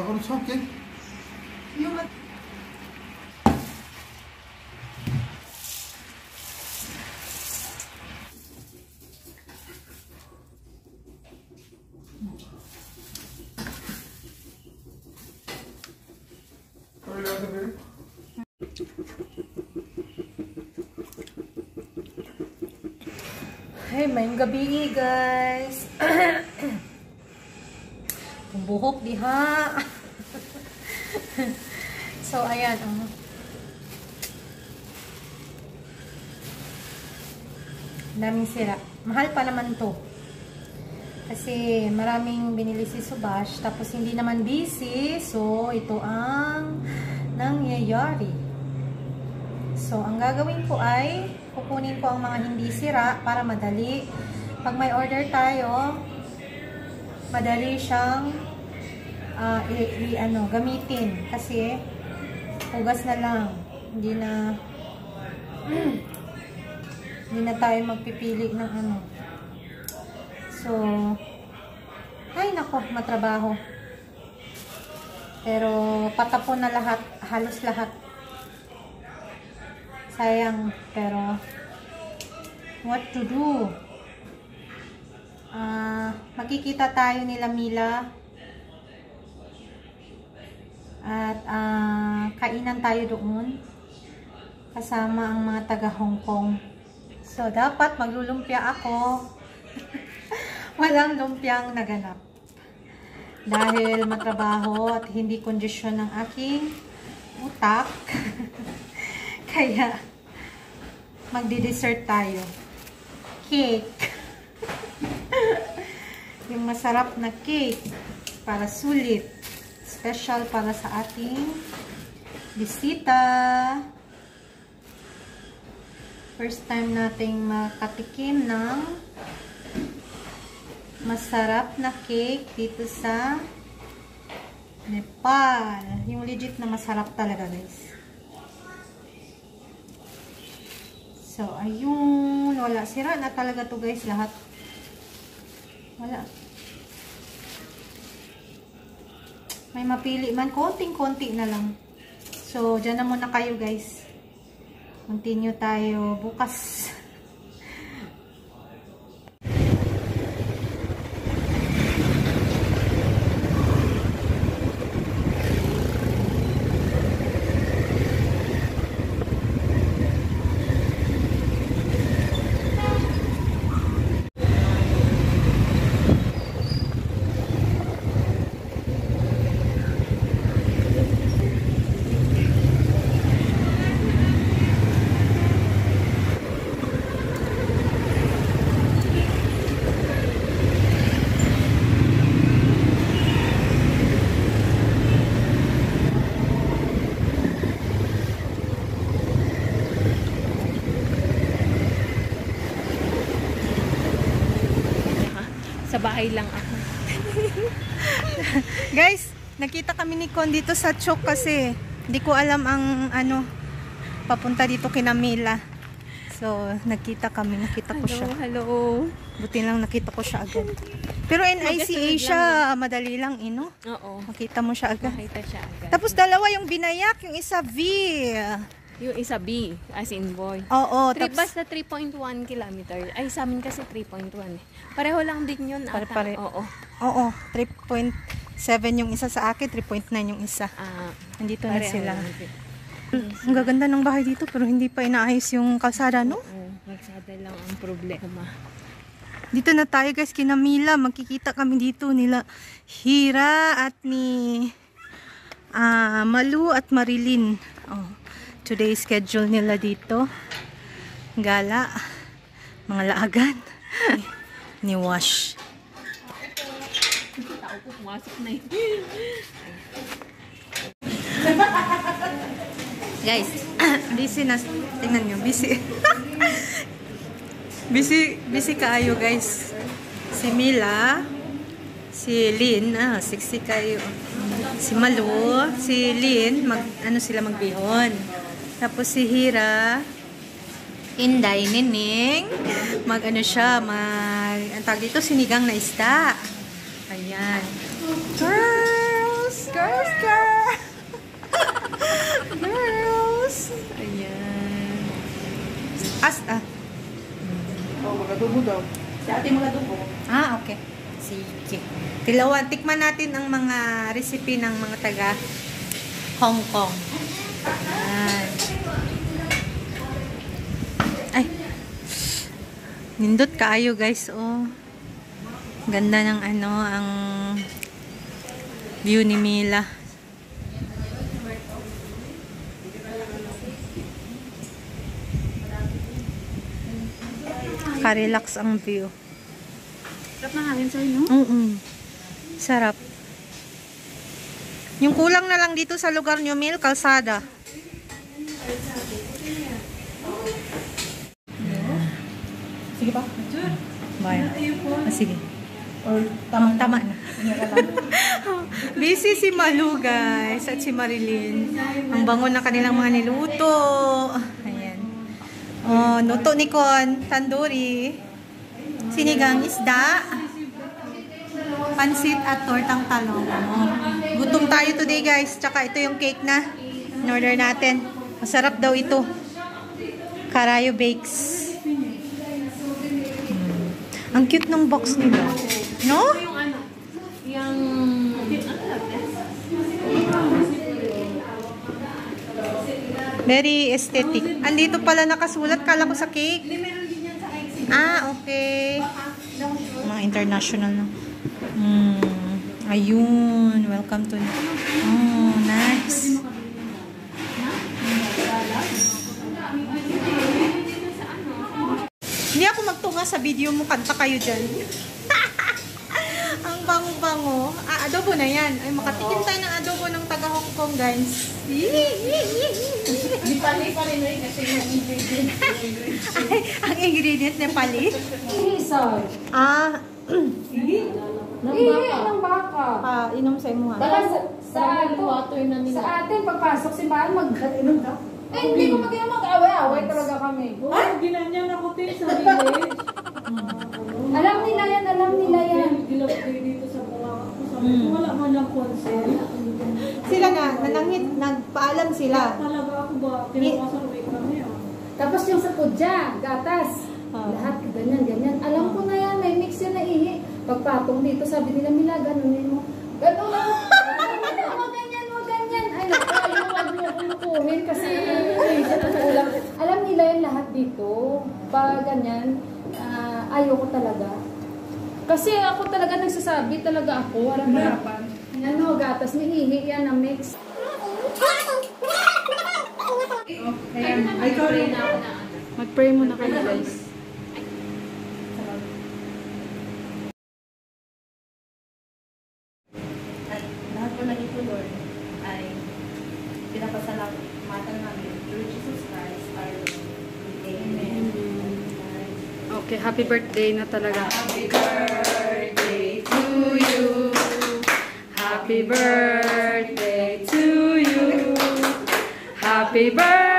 onu sokken. Yung Öyle adı verin. Hey, mayong gabi guys. Buhok diha. So ayan, daming sira. Mahal pa naman to. Kasi maraming binili si Subash, tapos hindi naman busy. So ito ang nangyayari. So ang gagawin ko ay kukunin ko ang mga hindi sira para madali. Pag may order tayo, madali siyang gamitin. Kasi hugas na lang. Hindi na tayo magpipili ng ano. So, ay nako, matrabaho. Pero patapon na lahat, halos lahat. Sayang, pero what to do? Makikita tayo nila Mila at kainan tayo doon kasama ang mga taga Hong Kong. So dapat maglulumpia ako. Walang lumpiang naganap dahil matrabaho at hindi kondisyon ng aking utak. Kaya magdi-dessert tayo. Cake. Yung masarap na cake para sulit. Special para sa ating bisita. First time nating makatikim ng masarap na cake dito sa Nepal. Yung legit na masarap talaga, guys. So, ayun. Wala. Sira na talaga to, guys. Lahat. Wala. May mapili man. Konting-konti na lang. So, dyan na muna kayo, guys. Continue tayo bukas. Sa bahay lang ako. Guys, nakita kami ni Con dito sa Chok kasi hindi ko alam ang papunta dito kina Mila. So, nakita ko siya. Hello. Buti lang nakita ko siya agad. Pero NICA siya, madali lang, Oo. Makita mo siya agad. Makita siya agad. Tapos dalawa yung binayak, yung isa V. Yung isa B, as in boy. Oo. Basta 3.1 kilometer. Ay, sa amin kasi 3.1. Pareho lang din yun. Pare. Oo. 3.7 yung isa sa akin, 3.9 yung isa. Nandito na sila. Ang gaganda ng bahay dito, pero hindi pa inaayos yung kalsada, no? Kalsada lang ang problema. Dito na tayo, guys, kina Mila. Magkikita kami dito nila Hira at ni Malu at Marilyn. Today's schedule nila dito. Gala. Mga laagan. Ni Wash. Tao po, pumasok na yun. Guys, busy na. Tingnan nyo, busy. busy kaayo, guys. Si Mila, si Lynn, sexy kayo. Si Malu, si Lynn, sila magbihon. Tapos si Hira, Inday, Nining, ang tawag dito, sinigang na isda. Ayan. Girls! Girls, girls! Girls! Ayan. Oh, magadugo daw. Si ate magadugo. Okay. Sige. Tikman natin ang mga recipe ng mga taga Hong Kong. Ayan. Ay. Nindot kaayo guys, oh. Ganda ng ang view ni Mila. Ka-relax ang view. Sarap na hangin sa'yo, no? Sarap. Yung kulang na lang dito sa lugar nyo, Mil, kalsada. Sige pa. Bye. Sige. Or Tama na. Busy si Malu, guys. At si Marilyn. Ang bango ng kanilang mga niluto. Ayan. Oh, luto ni Con. Tandoori. Sinigang isda. Pansit at tortang talong. Oh. Gutom tayo today, guys. Tsaka ito yung cake na in-order natin. Masarap daw ito. Karayo Bakes. Ang cute ng box nila. No? Very aesthetic. Andito pala nakasulat. Kala ko sa cake. Okay. Mga international na. Ayun. Welcome to... Oh, nice. Hindi ako magtunga sa video mo. Kanta kayo dyan. Ang bango-bango. Adobo na yan. Ay, makatikim tayo ng adobo ng taga Hong Kong, guys. Di pali kasi yung ingredient. Ay, ang ingredient na pali? Isaw. Ng baka. Inom sa imuha. Baka sa water na nila. Sa atin, pagpasok si Mahal, mag-inom ka. Hindi ko mag-away-away talaga kami. Ginanyan ako tayo sa village. Alam nila yan. Gilapay dito sa Bulacan. Sabi ko, wala man lang consent. Sila nga, nagpaalam sila. Talaga ako ba? Pinapasarway kami. Tapos yung sa kudya, gatas. Lahat ganyan. Alam ko na yan, may mix yan na ihi. Pagpatong dito, sabi nila, Mila, ganunin mo. Ganun lang. Huwag ganyan. Ay, huwag mo kulukuhin kasi alam nila yan lahat dito. Pag ganyan, ayoko talaga. Kasi ako talaga nagsasabi talaga ako, walang harapan. Gatas, may ihi yan na mix. Mag-pray muna kayo, guys. Lahat po na ito, Lord, ay pinapasalamatan namin through Jesus Christ, our Lord. Amen. Okay, happy birthday na talaga. Happy birthday to you. Happy birthday to you. Happy birthday.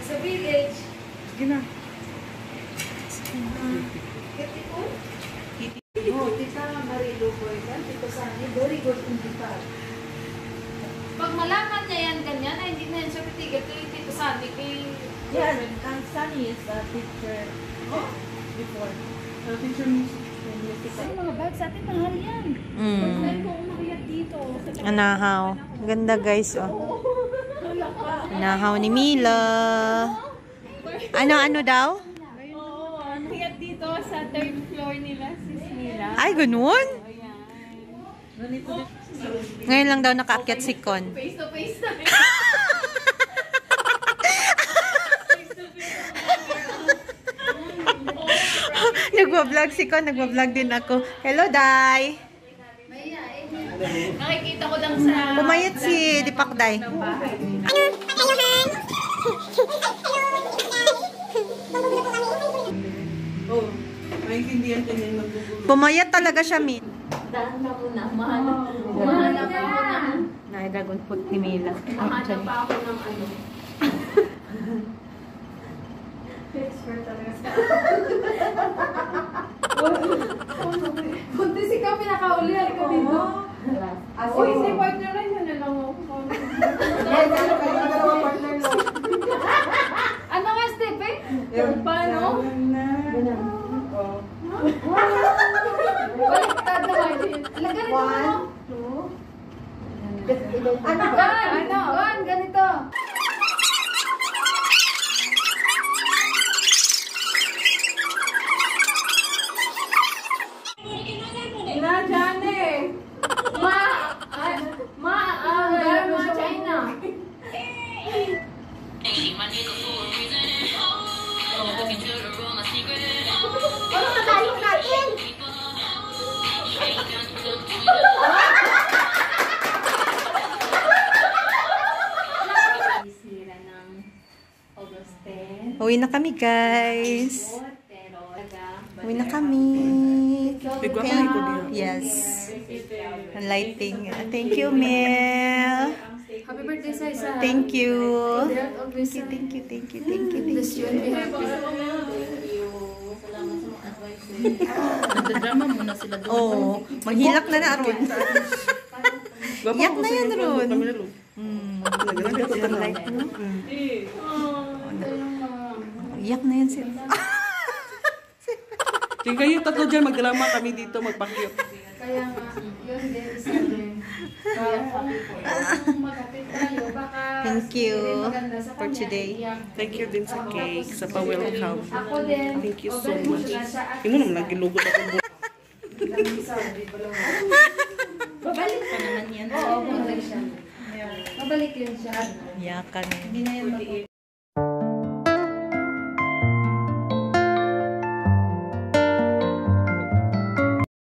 Sa village, Gina. Tita Marilu Boygan, Tito Sani, very good in guitar. Pag malaman niya yan ganyan, ay hindi na yan siya pitigil. Ito yung Tito Sani kay... Yes, and Sunny is a teacher before. Teacher music. Ay, mga bags sa atin, mahal yan. First time ko umakyat dito. Anahaw. Ganda, guys, oh. Anahaw ni Mila. Ano daw? Oo, umakyat dito sa third floor nila, sis nila. Ay, ganun? Ngayon lang daw nakaakyat si Con. Face to face na. Nagwa-vlog si Con, nagwa-vlog din ako. Hello, Day! Nakikita ko lang sa... Pumayat si Dipak Day. Oh, maintindihan ka niya yung nagbubulo. Pumayat talaga siya, Min. Daan ka muna. Mahanap pa ako ng... Nai-dragon fruit ni Mila. Mahanap pa ako ng ano. Buntis ikaw, pinakauli. Halika dito. O, hindi partner na yun. Ano lang ako. Ano nga, Steve? Paano? Oh. Baliktad naman. Ganito mo. Ano? Ganito. Ina, Jane! Mga China. Ano na tayo natin? Sira ng August 10. Uwi na kami, guys. Pero, Uwi na kami. Bigwa ka ko diya. Yes. Ang lighting. Thank you, Mel. Happy birthday sa isa. Thank you. Thank you. Thank you. Nagdadrama muna sila doon. Oh, maghilak na Aron. Iyak na yan, Ron. Kami na, Ron. Nagdadrama ka na. Light, no? Iyak na yan sila. Tingin kayo tatlo dyan, magdrama kami dito, magpakyot. Kaya nga, yun din, isa din. Kaya kung magkapit tayo, baka Thank you hindi maganda sa for kanya, today. iyak. Thank you din sa cake, sa pa-welcome. Ako din. Thank you so overdo much. siya siya at Ino naman nagilugod ako. babalik pa naman yan. Oo, babalik siya. Babalik yun siya. Iyakan. Hindi na yan